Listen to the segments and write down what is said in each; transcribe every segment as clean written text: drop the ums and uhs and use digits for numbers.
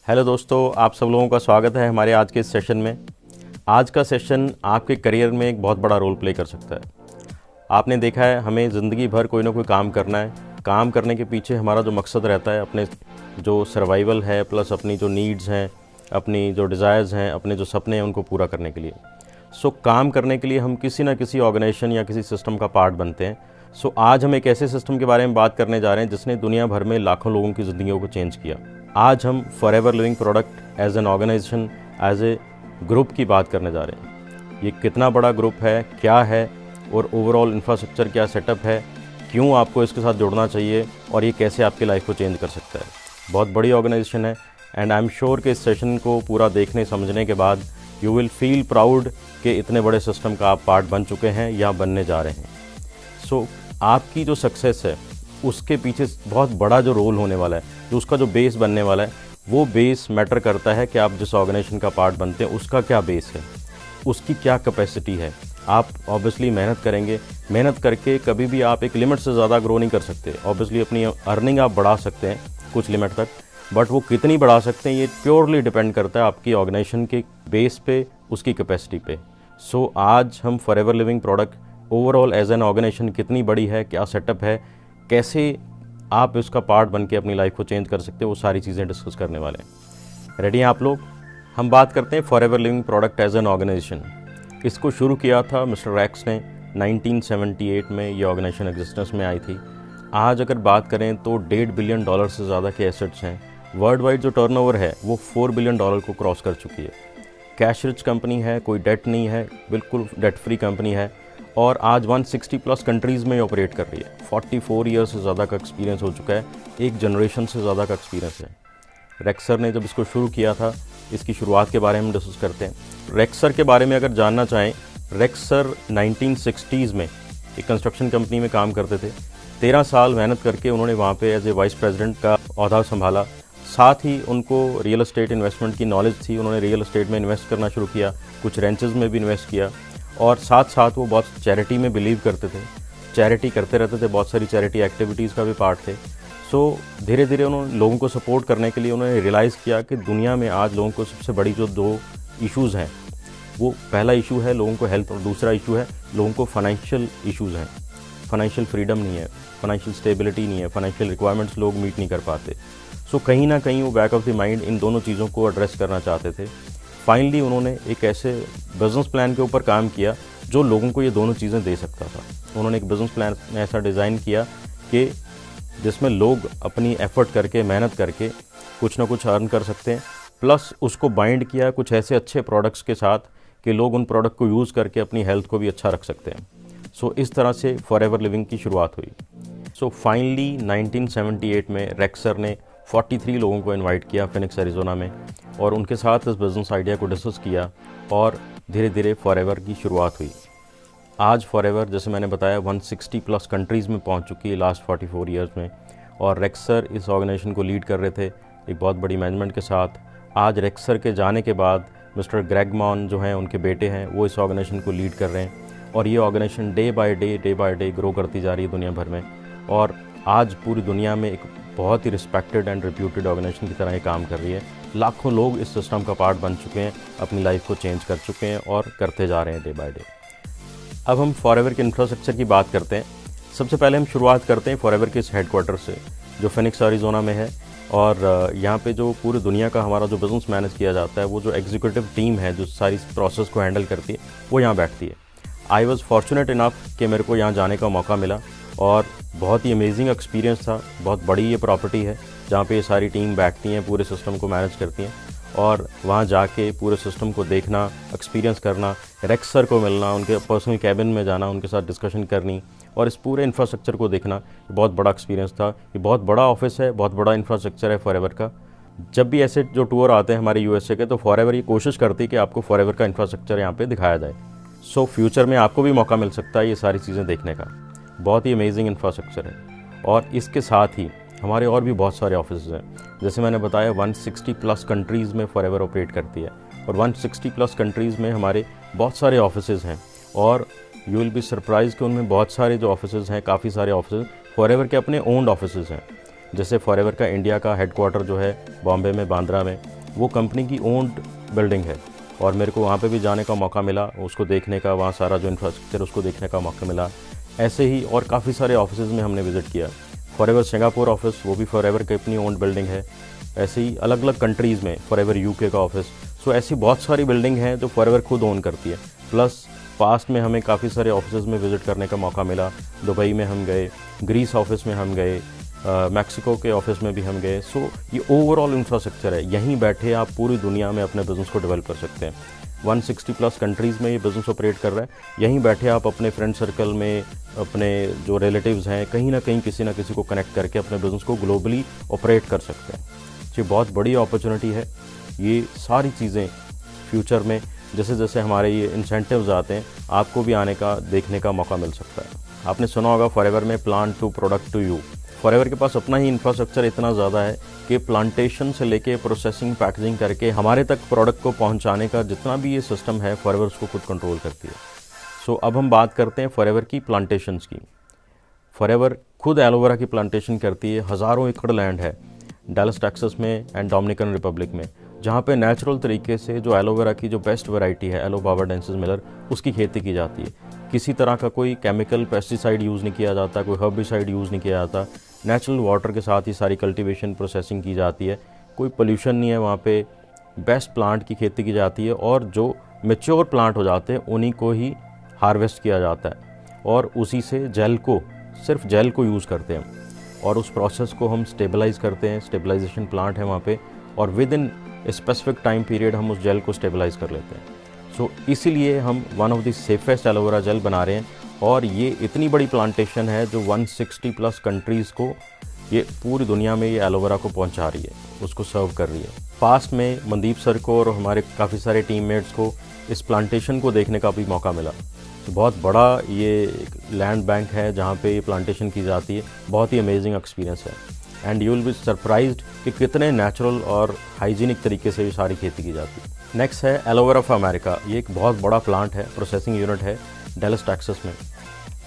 Hello दोस्तों, आप सब लोगों का स्वागत है हमारे आज के इस सेशन में। आज का सेशन आपके करियर में एक बहुत बड़ा रोल प्ले कर सकता है। आपने देखा है, हमें ज़िंदगी भर कोई ना कोई काम करना है। काम करने के पीछे हमारा जो मकसद रहता है, अपने जो सर्वाइवल है प्लस अपनी जो नीड्स हैं, अपनी जो डिज़ायर्स हैं, अपने जो सपने हैं उनको पूरा करने के लिए। काम करने के लिए हम किसी ना किसी ऑर्गेनाइजेशन या किसी सिस्टम का पार्ट बनते हैं। आज हम एक ऐसे सिस्टम के बारे में बात करने जा रहे हैं जिसने दुनिया भर में लाखों लोगों की ज़िंदगियों को चेंज किया। आज हम Forever Living Product as an organization, as a group की बात करने जा रहे हैं। ये कितना बड़ा ग्रुप है, क्या है, और ओवरऑल इंफ्रास्ट्रक्चर क्या सेटअप है, क्यों आपको इसके साथ जुड़ना चाहिए और ये कैसे आपकी लाइफ को चेंज कर सकता है। बहुत बड़ी ऑर्गेनाइजेशन है एंड आई एम श्योर कि इस सेशन को पूरा देखने समझने के बाद यू विल फील प्राउड कि इतने बड़े सिस्टम का आप पार्ट बन चुके हैं या बनने जा रहे हैं। आपकी जो सक्सेस है उसके पीछे बहुत बड़ा जो रोल होने वाला है, जो उसका जो बेस बनने वाला है, वो बेस मैटर करता है कि आप जिस ऑर्गेनाइजेशन का पार्ट बनते हैं उसका क्या बेस है, उसकी क्या कैपेसिटी है। आप ऑब्वियसली मेहनत करेंगे, मेहनत करके कभी भी आप एक लिमिट से ज़्यादा ग्रो नहीं कर सकते। ऑब्वियसली अपनी अर्निंग आप बढ़ा सकते हैं कुछ लिमिट तक, बट वो कितनी बढ़ा सकते हैं ये प्योरली डिपेंड करता है आपकी ऑर्गेनाइजेशन के बेस पे, उसकी कैपेसिटी पे। आज हम Forever Living Product overall as an organization कितनी बड़ी है, क्या सेटअप है, कैसे आप इसका पार्ट बन के अपनी लाइफ को चेंज कर सकते हो, वो सारी चीज़ें डिस्कस करने वाले हैं। रेडी हैं आप लोग? हम बात करते हैं Forever Living Product as an organization. इसको शुरू किया था मिस्टर रैक्स ने 1978 में। ये ऑर्गेनाइजेशन एग्जिस्टेंस में आई थी। आज अगर बात करें तो $1.5 बिलियन से ज़्यादा के एसेट्स हैं। वर्ल्ड वाइड जो टर्नओवर है वो $4 बिलियन को क्रॉस कर चुकी है। कैश रिच कंपनी है, कोई डेट नहीं है, बिल्कुल डेट फ्री कंपनी है, और आज 160 प्लस कंट्रीज़ में ऑपरेट कर रही है। 44 ईयर से ज़्यादा का एक्सपीरियंस हो चुका है, एक जनरेशन से ज़्यादा का एक्सपीरियंस है। रेक्सर ने जब इसको शुरू किया था, इसकी शुरुआत के बारे में डिस्कस करते हैं। रेक्सर के बारे में अगर जानना चाहें, रेक्सर 1960s में एक कंस्ट्रक्शन कंपनी में काम करते थे। 13 साल मेहनत करके उन्होंने वहाँ पे एज ए वाइस प्रेसिडेंट का ओहदा संभाला। साथ ही उनको रियल एस्टेट इन्वेस्टमेंट की नॉलेज थी, उन्होंने रियल एस्टेट में इन्वेस्ट करना शुरू किया, कुछ रेंचेस में भी इन्वेस्ट किया, और साथ साथ वो बहुत चैरिटी में बिलीव करते थे, चैरिटी करते रहते थे, बहुत सारी चैरिटी एक्टिविटीज़ का भी पार्ट थे। धीरे धीरे उन्होंने लोगों को सपोर्ट करने के लिए उन्होंने रियलाइज़ किया कि दुनिया में आज लोगों को सबसे बड़ी जो दो इश्यूज़ हैं, वो पहला इशू है लोगों को हेल्थ, और दूसरा इशू है लोगों को फाइनेंशियल इश्यूज़ हैं। फाइनेंशियल फ्रीडम नहीं है, फाइनेंशियल स्टेबिलिटी नहीं है, फाइनेंशियल रिक्वायरमेंट्स लोग मीट नहीं कर पाते। कहीं ना कहीं वो back of the mind in दोनों चीज़ों को एड्रेस करना चाहते थे। फाइनली उन्होंने एक ऐसे बिज़नेस प्लान के ऊपर काम किया जो लोगों को ये दोनों चीज़ें दे सकता था। उन्होंने एक बिज़नेस प्लान ऐसा डिज़ाइन किया कि जिसमें लोग अपनी एफ़र्ट करके, मेहनत करके कुछ ना कुछ अर्न कर सकते हैं, प्लस उसको बाइंड किया कुछ ऐसे अच्छे प्रोडक्ट्स के साथ कि लोग उन प्रोडक्ट को यूज़ करके अपनी हेल्थ को भी अच्छा रख सकते हैं। इस तरह से फॉरएवर लिविंग की शुरुआत हुई। फाइनली 1978 में रेक्सर ने 43 लोगों को इनवाइट किया फिनिक्स एरिज़ोना में, और उनके साथ इस बिज़नेस आइडिया को डिस्कस किया, और धीरे धीरे फॉरएवर की शुरुआत हुई। आज फॉरएवर, जैसे मैंने बताया, 160 प्लस कंट्रीज़ में पहुंच चुकी है लास्ट 44 ईयर्स में, और रेक्सर इस ऑर्गेनाइजेशन को लीड कर रहे थे एक बहुत बड़ी मैनेजमेंट के साथ। आज रेक्सर के जाने के बाद मिस्टर ग्रेग मॉन जो हैं, उनके बेटे हैं, वो इस ऑर्गेनाइजेशन को लीड कर रहे हैं, और ये organization day by day grow करती जा रही है दुनिया भर में, और आज पूरी दुनिया में एक बहुत ही रिस्पेक्टेड एंड रिप्यूटेड ऑर्गेनाइजेशन की तरह ये काम कर रही है। लाखों लोग इस सिस्टम का पार्ट बन चुके हैं, अपनी लाइफ को चेंज कर चुके हैं और करते जा रहे हैं डे बाय डे। अब हम फॉरएवर के इंफ्रास्ट्रक्चर की बात करते हैं। सबसे पहले हम शुरुआत करते हैं फॉरएवर के इस हेडक्वार्टर से, जो फिनिक्स एरिज़ोना में है, और यहाँ पे जो पूरी दुनिया का हमारा जो बिज़नेस मैनेज किया जाता है, वो जो एग्जीक्यूटिव टीम है जो सारी प्रोसेस को हैंडल करती है, वो यहाँ बैठती है। आई वॉज़ फॉर्चुनेट इनफ कि मेरे को यहाँ जाने का मौका मिला, और बहुत ही अमेजिंग एक्सपीरियंस था। बहुत बड़ी ये प्रॉपर्टी है जहाँ पे ये सारी टीम बैठती हैं, पूरे सिस्टम को मैनेज करती हैं, और वहाँ जाके पूरे सिस्टम को देखना, एक्सपीरियंस करना, रेक्सर को मिलना, उनके पर्सनल कैबिन में जाना, उनके साथ डिस्कशन करनी, और इस पूरे इंफ्रास्ट्रक्चर को देखना, ये बहुत बड़ा एक्सपीरियंस था। ये बहुत बड़ा ऑफिस है, बहुत बड़ा इंफ्रास्ट्रक्चर है फॉरएवर का। जब भी ऐसे जो टूर आते हैं हमारे यूएसए के, तो फॉरएवर ये कोशिश करती है कि आपको फॉरएवर का इंफ्रास्ट्रक्चर यहाँ पर दिखाया जाए। फ्यूचर में आपको भी मौका मिल सकता है ये सारी चीज़ें देखने का। बहुत ही अमेजिंग इंफ्रास्ट्रक्चर है, और इसके साथ ही हमारे और भी बहुत सारे ऑफिस हैं। जैसे मैंने बताया, 160 प्लस कंट्रीज़ में फॉरएवर ऑपरेट करती है, और 160 प्लस कंट्रीज़ में हमारे बहुत सारे ऑफिसेज़ हैं, और यू विल बी सरप्राइज कि उनमें बहुत सारे जो ऑफिसेज़ हैं, काफ़ी सारे ऑफिसेज़ फॉरएवर के अपने ओन्ड ऑफिसेज़ हैं। जैसे फॉरएवर का इंडिया का हेडक्वार्टर जो है बॉम्बे में, बांद्रा में, वो कंपनी की ओन्ड बिल्डिंग है और मेरे को वहाँ पे भी जाने का मौका मिला, उसको देखने का, वहाँ सारा जो इंफ्रास्ट्रक्चर उसको देखने का मौका मिला। ऐसे ही और काफ़ी सारे ऑफिसेज़ में हमने विज़िट किया। फॉरएवर सिंगापुर ऑफिस, वो भी फॉरएवर की अपनी ओन्ड बिल्डिंग है। ऐसे ही अलग अलग कंट्रीज़ में फॉरएवर यूके का ऑफिस। सो ऐसी बहुत सारी बिल्डिंग हैं जो फॉरएवर खुद ओन करती है। प्लस पास्ट में हमें काफ़ी सारे ऑफिसेज़ में विज़िट करने का मौका मिला। दुबई में हम गए, ग्रीस ऑफिस में हम गए, मैक्सिको के ऑफिस में भी हम गए। सो ये ओवरऑल इंफ्रास्ट्रक्चर है, यहीं बैठे आप पूरी दुनिया में अपने बिज़नेस को डेवलप कर सकते हैं। 160 प्लस कंट्रीज़ में ये बिज़नेस ऑपरेट कर रहा है। यहीं बैठे आप अपने फ्रेंड सर्कल में, अपने जो रिलेटिव्स हैं, कहीं ना कहीं किसी ना किसी को कनेक्ट करके अपने बिज़नेस को ग्लोबली ऑपरेट कर सकते हैं। ये बहुत बड़ी अपॉर्चुनिटी है। ये सारी चीज़ें फ्यूचर में जैसे जैसे हमारे ये इंसेंटिव्स आते हैं, आपको भी आने का, देखने का मौका मिल सकता है। आपने सुना होगा फॉरएवर में plant to product to you. Forever के पास अपना ही इंफ्रास्ट्रक्चर इतना ज़्यादा है कि प्लांटेशन से लेके प्रोसेसिंग, पैकेजिंग करके हमारे तक प्रोडक्ट को पहुंचाने का जितना भी ये सिस्टम है, फॉरएवर उसको खुद कंट्रोल करती है। सो अब हम बात करते हैं फॉरएवर की प्लांटेशंस की। फॉरएवर खुद एलोवेरा की प्लांटेशन करती है। हज़ारों एकड़ लैंड है डैलस टेक्सास में एंड डोमिनिकन रिपब्लिक में, जहाँ पे नेचुरल तरीके से जो एलोवेरा की जो बेस्ट वैरायटी है, एलो बावर्डेंसिस मिलर, उसकी खेती की जाती है। किसी तरह का कोई केमिकल पेस्टिसाइड यूज़ नहीं किया जाता, कोई हर्बिसाइड यूज़ नहीं किया जाता। नेचुरल वाटर के साथ ही सारी कल्टीवेशन प्रोसेसिंग की जाती है। कोई पोल्यूशन नहीं है वहाँ पे। बेस्ट प्लांट की खेती की जाती है और जो मेच्योर प्लांट हो जाते हैं उन्हीं को ही हार्वेस्ट किया जाता है और उसी से जेल को, सिर्फ जेल को यूज़ करते हैं और उस प्रोसेस को हम स्टेबलाइज करते हैं। स्टेबलाइजेशन प्लांट है वहाँ पे और with in specific time period हम उस जेल को स्टेबलाइज कर लेते हैं। सो इसीलिए हम one of the safest aloe vera gel बना रहे हैं और ये इतनी बड़ी प्लांटेशन है जो 160 प्लस कंट्रीज़ को, ये पूरी दुनिया में ये एलोवेरा को पहुंचा रही है, उसको सर्व कर रही है। पास्ट में मनदीप सर को और हमारे काफ़ी सारे टीममेट्स को इस प्लांटेशन को देखने का भी मौका मिला। तो बहुत बड़ा ये लैंड बैंक है जहाँ पे ये प्लांटेशन की जाती है। बहुत ही अमेजिंग एक्सपीरियंस है and you will be surprised कि कितने नेचुरल और हाइजीनिक तरीके से ये सारी खेती की जाती है। नेक्स्ट है एलोवेरा ऑफ अमेरिका। ये एक बहुत बड़ा प्लांट है, प्रोसेसिंग यूनिट है डैलस टेक्सास में।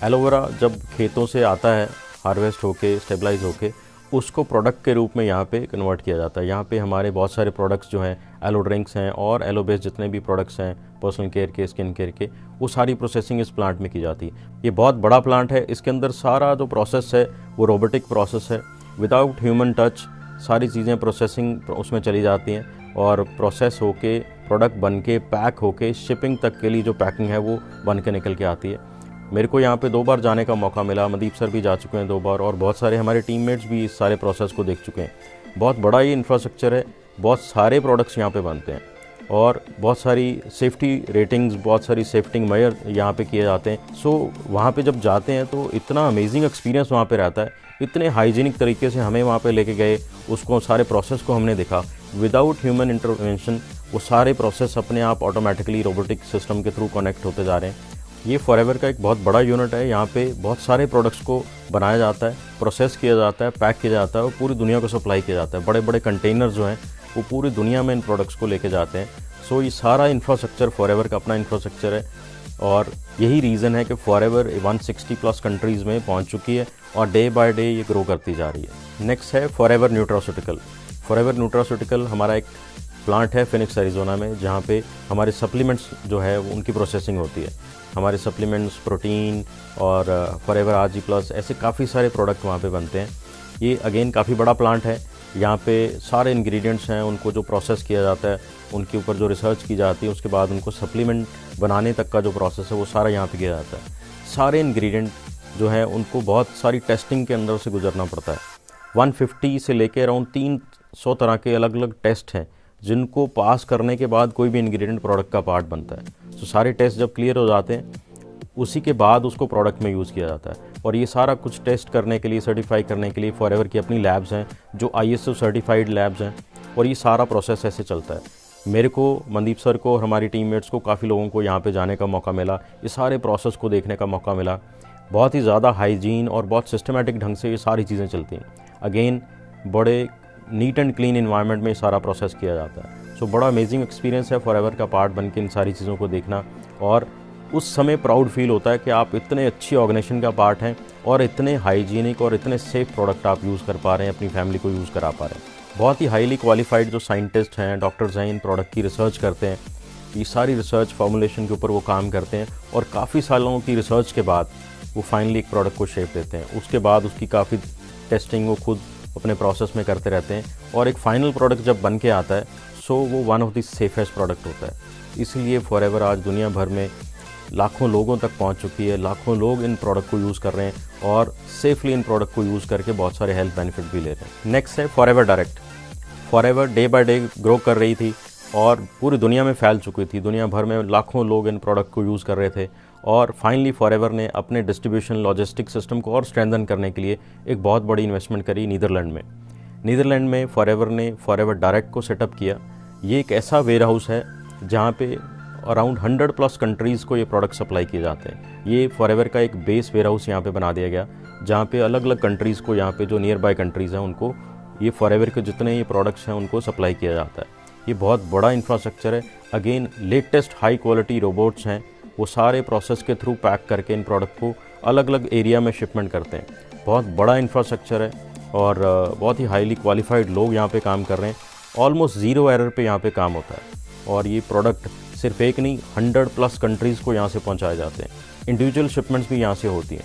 एलोवेरा जब खेतों से आता है, हार्वेस्ट होके, स्टेबलाइज होके, उसको प्रोडक्ट के रूप में यहाँ पे कन्वर्ट किया जाता है। यहाँ पे हमारे बहुत सारे प्रोडक्ट्स जो हैं, एलो ड्रिंक्स हैं और एलो बेस्ड जितने भी प्रोडक्ट्स हैं, पर्सनल केयर के, स्किन केयर के, वो सारी प्रोसेसिंग इस प्लांट में की जाती है। ये बहुत बड़ा प्लांट है। इसके अंदर सारा जो प्रोसेस है वो रोबोटिक प्रोसेस है, विदाउट ह्यूमन टच सारी चीज़ें प्रोसेसिंग उसमें चली जाती हैं और प्रोसेस होके, प्रोडक्ट बन के, पैक होके, शिपिंग तक के लिए जो पैकिंग है वो बन के निकल के आती है। मेरे को यहाँ पे 2 बार जाने का मौका मिला। मनदीप सर भी जा चुके हैं 2 बार और बहुत सारे हमारे टीममेट्स भी इस सारे प्रोसेस को देख चुके हैं। बहुत बड़ा ये इंफ्रास्ट्रक्चर है, बहुत सारे प्रोडक्ट्स यहाँ पे बनते हैं और बहुत सारी सेफ्टी रेटिंग्स, बहुत सारी सेफ्टी मेजर यहाँ पे किए जाते हैं। सो वहाँ पे जब जाते हैं तो इतना अमेजिंग एक्सपीरियंस वहाँ पे रहता है। इतने हाइजीनिक तरीके से हमें वहाँ पे लेके गए, उसको सारे प्रोसेस को हमने देखा विदाउट ह्यूमन इंटरवेंशन। वो सारे प्रोसेस अपने आप ऑटोमेटिकली रोबोटिक सिस्टम के थ्रू कनेक्ट होते जा रहे हैं। ये फॉरएवर का एक बहुत बड़ा यूनिट है। यहाँ पे बहुत सारे प्रोडक्ट्स को बनाया जाता है, प्रोसेस किया जाता है, पैक किया जाता है और पूरी दुनिया को सप्लाई किया जाता है। बड़े बड़े कंटेनर जो हैं वो पूरी दुनिया में इन प्रोडक्ट्स को लेके जाते हैं। सो ये सारा इंफ्रास्ट्रक्चर फॉरएवर का अपना इंफ्रास्ट्रक्चर है और यही रीज़न है कि फॉरएवर 160 प्लस कंट्रीज़ में पहुँच चुकी है और डे बाय डे ये ग्रो करती जा रही है। नेक्स्ट है फॉरएवर न्यूट्रास्यूटिकल। फॉरएवर न्यूट्रास्यूटिकल हमारा एक प्लांट है फिनिक्स एरिज़ोना में, जहाँ पे हमारे सप्लीमेंट्स जो है वो उनकी प्रोसेसिंग होती है। हमारे सप्लीमेंट्स, प्रोटीन और फॉरएवर आरजी प्लस, ऐसे काफ़ी सारे प्रोडक्ट वहाँ पे बनते हैं। ये अगेन काफ़ी बड़ा प्लांट है। यहाँ पे सारे इंग्रेडिएंट्स हैं, उनको जो प्रोसेस किया जाता है, उनके ऊपर जो रिसर्च की जाती है, उसके बाद उनको सप्लीमेंट बनाने तक का जो प्रोसेस है वो सारा यहाँ पे किया जाता है। सारे इंग्रेडिएंट जो हैं उनको बहुत सारी टेस्टिंग के अंदर से गुजरना पड़ता है। 150 से लेके अराउंड 300 तरह के अलग अलग टेस्ट हैं जिनको पास करने के बाद कोई भी इंग्रेडिएंट प्रोडक्ट का पार्ट बनता है। तो सारे टेस्ट जब क्लियर हो जाते हैं उसी के बाद उसको प्रोडक्ट में यूज़ किया जाता है। और ये सारा कुछ टेस्ट करने के लिए, सर्टिफाई करने के लिए फॉरएवर की अपनी लैब्स हैं जो ISO सर्टिफाइड लैब्स हैं और ये सारा प्रोसेस ऐसे चलता है। मेरे को, मनदीप सर को और हमारी टीममेट्स को, काफ़ी लोगों को यहाँ पे जाने का मौका मिला, ये सारे प्रोसेस को देखने का मौका मिला। बहुत ही ज़्यादा हाइजीन और बहुत सिस्टमेटिक ढंग से ये सारी चीज़ें चलती हैं। अगेन बड़े नीट एंड क्लीन इन्वायरमेंट में सारा प्रोसेस किया जाता है। सो बड़ा अमेजिंग एक्सपीरियंस है फॉरएवर का पार्ट बन के इन सारी चीज़ों को देखना और उस समय प्राउड फील होता है कि आप इतने अच्छी ऑर्गेनाइजेशन का पार्ट हैं और इतने हाइजीनिक और इतने सेफ प्रोडक्ट आप यूज़ कर पा रहे हैं, अपनी फैमिली को यूज़ करा पा रहे हैं। बहुत ही हाईली क्वालिफाइड जो साइंटिस्ट हैं, डॉक्टर्स हैं, इन प्रोडक्ट की रिसर्च करते हैं। ये सारी रिसर्च फॉर्मुलेशन के ऊपर वो काम करते हैं और काफ़ी सालों की रिसर्च के बाद वो फाइनली एक प्रोडक्ट को शेप देते हैं। उसके बाद उसकी काफ़ी टेस्टिंग वो खुद अपने प्रोसेस में करते रहते हैं और एक फाइनल प्रोडक्ट जब बन के आता है सो वो one of the safest product होता है। इसलिए फॉरएवर आज दुनिया भर में लाखों लोगों तक पहुंच चुकी है, लाखों लोग इन प्रोडक्ट को यूज़ कर रहे हैं और सेफली इन प्रोडक्ट को यूज़ करके बहुत सारे हेल्थ बेनिफिट भी ले रहे हैं। नेक्स्ट है forever direct. Forever day by day grow कर रही थी और पूरी दुनिया में फैल चुकी थी। दुनिया भर में लाखों लोग इन प्रोडक्ट को यूज़ कर रहे थे और फाइनली फॉरएवर ने अपने डिस्ट्रीब्यूशन लॉजिस्टिक सिस्टम को और स्ट्रेंथन करने के लिए एक बहुत बड़ी इन्वेस्टमेंट करी नीदरलैंड में। नीदरलैंड में फॉरएवर ने फॉरएवर डायरेक्ट को सेटअप किया। ये एक ऐसा वेयर हाउस है जहाँ पे अराउंड 100+ कंट्रीज़ को ये प्रोडक्ट सप्लाई किए जाते हैं। ये फॉरएवर का एक बेस वेयर हाउस यहाँ पे बना दिया गया जहाँ पे अलग अलग कंट्रीज़ को, यहाँ पे जो नियर बाय कंट्रीज़ हैं उनको ये फॉरएवर के जितने ये प्रोडक्ट्स हैं उनको सप्लाई किया जाता है। ये बहुत बड़ा इंफ्रास्ट्रक्चर है। Again latest high quality robots हैं, वो सारे प्रोसेस के थ्रू पैक करके इन प्रोडक्ट को अलग अलग एरिया में शिपमेंट करते हैं। बहुत बड़ा इंफ्रास्ट्रक्चर है और बहुत ही हाईली क्वालिफाइड लोग यहाँ पे काम कर रहे हैं। ऑलमोस्ट ज़ीरो एरर पे यहाँ पे काम होता है और ये प्रोडक्ट सिर्फ एक नहीं 100+ कंट्रीज़ को यहाँ से पहुँचाए जाते हैं। इंडिविजुअल शिपमेंट्स भी यहाँ से होती हैं।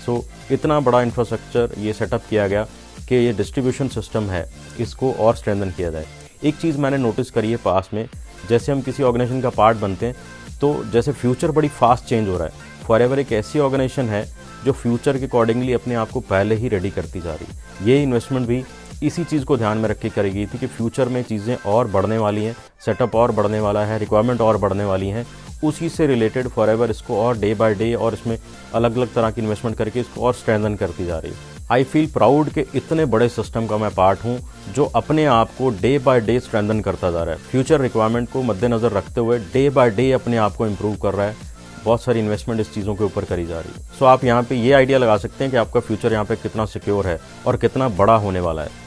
सो इतना बड़ा इंफ्रास्ट्रक्चर ये सेटअप किया गया कि ये डिस्ट्रीब्यूशन सिस्टम है इसको और स्ट्रेंथन किया जाए। एक चीज़ मैंने नोटिस करी है पास में, जैसे हम किसी ऑर्गेनाइजेशन का पार्ट बनते हैं तो जैसे फ्यूचर बड़ी फास्ट चेंज हो रहा है। फॉरएवर एक ऐसी ऑर्गेनाइजेशन है जो फ्यूचर के अकॉर्डिंगली अपने आप को पहले ही रेडी करती जा रही है। ये इन्वेस्टमेंट भी इसी चीज़ को ध्यान में रख के करी गई थी कि फ्यूचर में चीज़ें और बढ़ने वाली हैं, सेटअप और बढ़ने वाला है, रिक्वायरमेंट और बढ़ने वाली हैं। उसी से रिलेटेड फॉरएवर इसको और डे बाय डे और इसमें अलग अलग तरह की इन्वेस्टमेंट करके इसको और स्ट्रेंथन करती जा रही है। आई फील प्राउड कि इतने बड़े सिस्टम का मैं पार्ट हूँ जो अपने आप को डे बाय डे स्ट्रेंथन करता जा रहा है। फ्यूचर रिक्वायरमेंट को मद्देनज़र रखते हुए डे बाय डे अपने आप को इम्प्रूव कर रहा है। बहुत सारी इन्वेस्टमेंट इस चीज़ों के ऊपर करी जा रही है। सो आप यहाँ पे ये आइडिया लगा सकते हैं कि आपका फ्यूचर यहाँ पे कितना सिक्योर है और कितना बड़ा होने वाला है।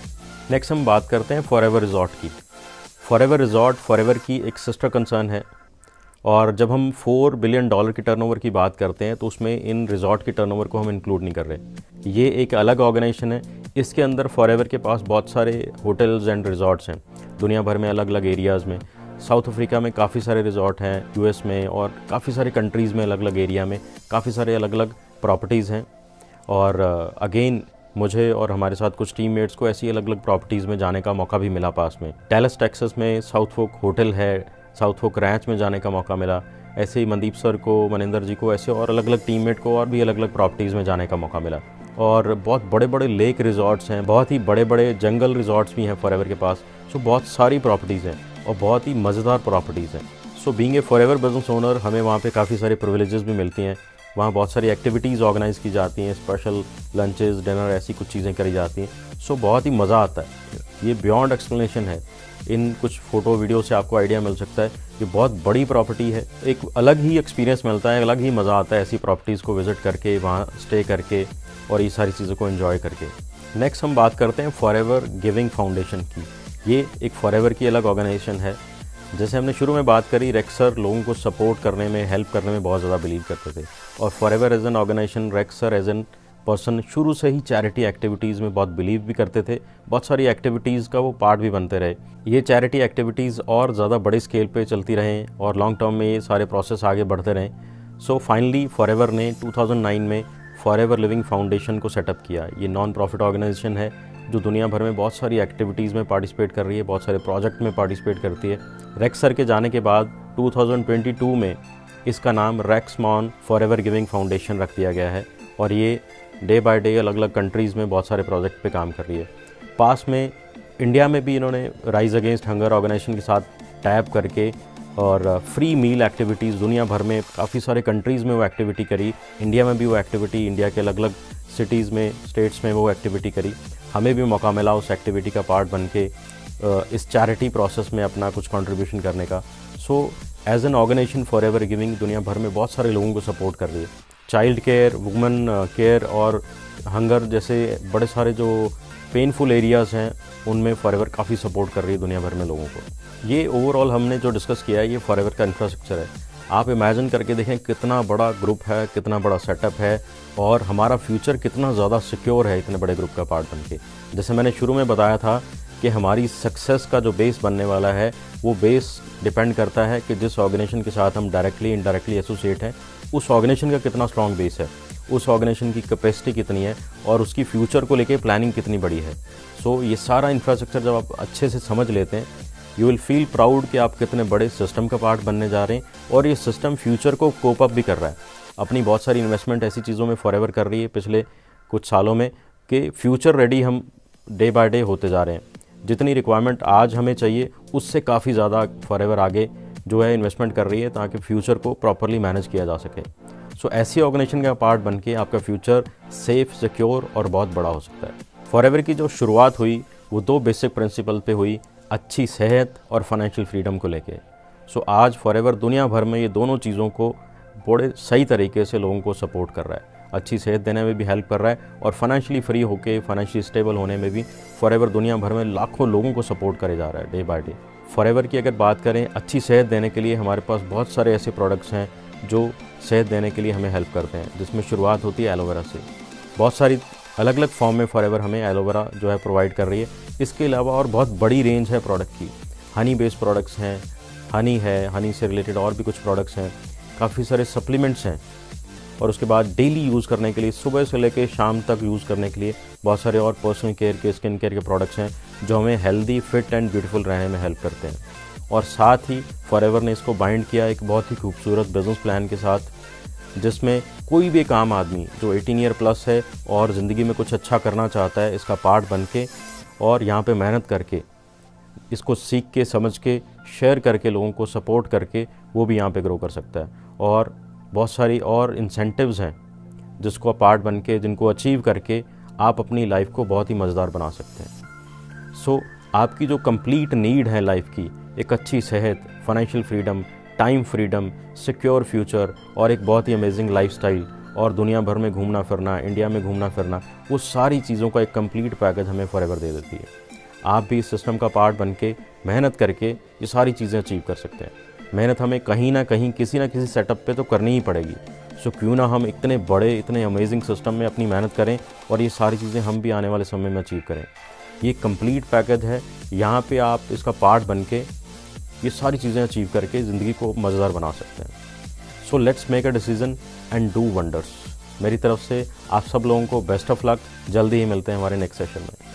नेक्स्ट हम बात करते हैं फॉरएवर रिजॉर्ट की। फॉरएवर रिजॉर्ट फॉरएवर की एक सिस्टर कंसर्न है और जब हम $4 बिलियन की टर्नओवर की बात करते हैं तो उसमें इन रिजॉर्ट की टर्नओवर को हम इंक्लूड नहीं कर रहे। ये एक अलग ऑर्गेनाइजेशन है। इसके अंदर फॉरएवर के पास बहुत सारे होटल्स एंड रिजॉर्ट्स हैं दुनिया भर में अलग अलग एरियाज़ में। साउथ अफ्रीका में काफ़ी सारे रिजॉर्ट हैं, यूएस में और काफ़ी सारे कंट्रीज़ में अलग अलग एरिया में काफ़ी सारे अलग अलग प्रॉपर्टीज़ हैं। और अगेन मुझे और हमारे साथ कुछ टीममेट्स को ऐसी अलग अलग प्रॉपर्टीज़ में जाने का मौका भी मिला। पास में डैलस टेक्सास में साउथ फोक होटल है, साउथ फोक रैंच में जाने का मौका मिला। ऐसे ही मनदीप सर को, मनिंदर जी को, ऐसे और अलग अलग टीममेट को और भी अलग अलग प्रॉपर्टीज़ में जाने का मौका मिला। और बहुत बड़े बड़े लेक रिजॉर्ट्स हैं, बहुत ही बड़े बड़े जंगल रिजॉर्ट्स भी हैं फॉरएवर के पास। सो बहुत सारी प्रॉपर्टीज़ हैं और बहुत ही मज़ेदार प्रॉपर्टीज़ हैं। So being a forever business owner हमें वहाँ पे काफ़ी सारे प्रिविलेजेस भी मिलती हैं। वहाँ बहुत सारी एक्टिविटीज़ ऑर्गेनाइज़ की जाती हैं, स्पेशल लंचेस, डिनर, ऐसी कुछ चीज़ें करी जाती हैं। सो बहुत ही मज़ा आता है। ये बियॉन्ड एक्सप्लेनेशन है। इन कुछ फ़ोटो वीडियो से आपको आइडिया मिल सकता है। ये बहुत बड़ी प्रॉपर्टी है, एक अलग ही एक्सपीरियंस मिलता है, अलग ही मज़ा आता है ऐसी प्रॉपर्टीज़ को विज़िट करके, वहाँ स्टे करके और ये सारी चीज़ों को एंजॉय करके। नेक्स्ट हम बात करते हैं फॉरएवर गिविंग फाउंडेशन की। ये एक फॉरएवर की अलग ऑर्गेनाइजेशन है। जैसे हमने शुरू में बात करी, रेक्सर लोगों को सपोर्ट करने में, हेल्प करने में बहुत ज़्यादा बिलीव करते थे और फॉरएवर एज एन ऑर्गेनाइजेशन, रेक्सर एज एन पर्सन शुरू से ही चैरिटी एक्टिविटीज़ में बहुत बिलीव भी करते थे। बहुत सारी एक्टिविटीज़ का वो पार्ट भी बनते रहे। ये चैरिटी एक्टिविटीज़ और ज़्यादा बड़े स्केल पे चलती रहें और लॉन्ग टर्म में ये सारे प्रोसेस आगे बढ़ते रहें। सो फाइनली फॉरएवर ने 2009 में फॉरएवर लिविंग फाउंडेशन को सेटअप किया। ये नॉन प्रॉफिट ऑर्गेनाइजेशन है जो दुनिया भर में बहुत सारी एक्टिविटीज़ में पार्टिसिपेट कर रही है, बहुत सारे प्रोजेक्ट में पार्टिसिपेट करती है। रेक्सर के जाने के बाद 2022 में इसका नाम रेक्समॉन फॉरएवर गिविंग फाउंडेशन रख दिया गया है और ये डे बाय डे अलग अलग कंट्रीज़ में बहुत सारे प्रोजेक्ट पे काम कर रही है। पास में इंडिया में भी इन्होंने राइज अगेंस्ट हंगर ऑर्गेनाइजेशन के साथ टैप करके और फ्री मील एक्टिविटीज़ दुनिया भर में काफ़ी सारे कंट्रीज़ में वो एक्टिविटी करी। इंडिया में भी वो एक्टिविटी, इंडिया के अलग अलग सिटीज़ में, स्टेट्स में वो एक्टिविटी करी। हमें भी मौका मिला उस एक्टिविटी का पार्ट बन के इस चैरिटी प्रोसेस में अपना कुछ कंट्रीब्यूशन करने का। So as an organization Forever giving दुनिया भर में बहुत सारे लोगों को सपोर्ट कर रही है। चाइल्ड केयर, वुमेन केयर और हंगर जैसे बड़े सारे जो पेनफुल एरियाज़ हैं उनमें फॉरएवर काफ़ी सपोर्ट कर रही है दुनिया भर में लोगों को। ये ओवरऑल हमने जो डिस्कस किया है ये फॉरएवर का इंफ्रास्ट्रक्चर है। आप इमेजिन करके देखें कितना बड़ा ग्रुप है, कितना बड़ा सेटअप है और हमारा फ्यूचर कितना ज़्यादा सिक्योर है इतने बड़े ग्रुप का पार्ट बन के। जैसे मैंने शुरू में बताया था कि हमारी सक्सेस का जो बेस बनने वाला है वो बेस डिपेंड करता है कि जिस ऑर्गेनाइजेशन के साथ हम डायरेक्टली इनडायरेक्टली एसोसिएट हैं उस ऑर्गेनाइजेशन का कितना स्ट्रॉन्ग बेस है, उस ऑर्गेनाइजेशन की कैपेसिटी कितनी है और उसकी फ्यूचर को लेके प्लानिंग कितनी बड़ी है। सो ये सारा इंफ्रास्ट्रक्चर जब आप अच्छे से समझ लेते हैं, यू विल फील प्राउड कि आप कितने बड़े सिस्टम का पार्ट बनने जा रहे हैं और ये सिस्टम फ्यूचर को कोप अप भी कर रहा है। अपनी बहुत सारी इन्वेस्टमेंट ऐसी चीज़ों में फॉरएवर कर रही है पिछले कुछ सालों में कि फ्यूचर रेडी हम डे बाय डे होते जा रहे हैं। जितनी रिक्वायरमेंट आज हमें चाहिए उससे काफ़ी ज़्यादा फॉरएवर आगे जो है इन्वेस्टमेंट कर रही है ताकि फ्यूचर को प्रॉपरली मैनेज किया जा सके। सो ऐसी ऑर्गेनाइजेशन का पार्ट बन के आपका फ्यूचर सेफ, सिक्योर और बहुत बड़ा हो सकता है। फॉरएवर की जो शुरुआत हुई वो 2 बेसिक प्रिंसिपल पे हुई, अच्छी सेहत और फाइनेंशियल फ्रीडम को लेके। सो आज फॉरएवर दुनिया भर में ये दोनों चीज़ों को बड़े सही तरीके से लोगों को सपोर्ट कर रहा है। अच्छी सेहत देने में भी हेल्प कर रहा है और फाइनेंशियली फ्री होके फाइनेंशियली स्टेबल होने में भी फॉरएवर दुनिया भर में लाखों लोगों को सपोर्ट करे जा रहा है डे बाय डे। फॉरएवर की अगर बात करें अच्छी सेहत देने के लिए, हमारे पास बहुत सारे ऐसे प्रोडक्ट्स हैं जो सेहत देने के लिए हमें हेल्प करते हैं, जिसमें शुरुआत होती है एलोवेरा से। बहुत सारी अलग अलग फॉर्म में फॉरएवर हमें एलोवेरा जो है प्रोवाइड कर रही है। इसके अलावा और बहुत बड़ी रेंज है प्रोडक्ट की। हनी बेस्ड प्रोडक्ट्स हैं, हनी है, हनी से रिलेटेड और भी कुछ प्रोडक्ट्स हैं, काफ़ी सारे सप्लीमेंट्स हैं और उसके बाद डेली यूज़ करने के लिए, सुबह से लेकर शाम तक यूज़ करने के लिए बहुत सारे और पर्सनल केयर के, स्किन केयर के प्रोडक्ट्स हैं जो हमें हेल्दी, फिट एंड ब्यूटीफुल रहने में हेल्प करते हैं। और साथ ही फॉरएवर ने इसको बाइंड किया एक बहुत ही खूबसूरत बिजनेस प्लान के साथ, जिसमें कोई भी काम आदमी जो 18 ईयर प्लस है और ज़िंदगी में कुछ अच्छा करना चाहता है, इसका पार्ट बन के और यहाँ पे मेहनत करके, इसको सीख के, समझ के, शेयर करके, लोगों को सपोर्ट करके वो भी यहाँ पे ग्रो कर सकता है। और बहुत सारी और इंसेंटिव्स हैं जिसको पार्ट बन के, जिनको अचीव करके आप अपनी लाइफ को बहुत ही मज़ेदार बना सकते हैं। सो आपकी जो कंप्लीट नीड है लाइफ की, एक अच्छी सेहत, financial freedom, time freedom, secure future और एक बहुत ही अमेजिंग लाइफस्टाइल और दुनिया भर में घूमना फिरना, इंडिया में घूमना फिरना, वो सारी चीज़ों का एक कंप्लीट पैकेज हमें फॉरएवर दे देती है। आप भी इस सिस्टम का पार्ट बन के मेहनत करके ये सारी चीज़ें अचीव कर सकते हैं। मेहनत हमें कहीं ना कहीं किसी ना किसी सेटअप पे तो करनी ही पड़ेगी। सो क्यों ना हम इतने बड़े, इतने अमेजिंग सिस्टम में अपनी मेहनत करें और ये सारी चीज़ें हम भी आने वाले समय में अचीव करें। ये कंप्लीट पैकेज है, यहाँ पे आप इसका पार्ट बन के ये सारी चीज़ें अचीव करके ज़िंदगी को मज़ेदार बना सकते हैं। So let's make a decision and do wonders. मेरी तरफ से आप सब लोगों को बेस्ट ऑफ लक। जल्दी ही मिलते हैं हमारे नेक्स्ट सेशन में।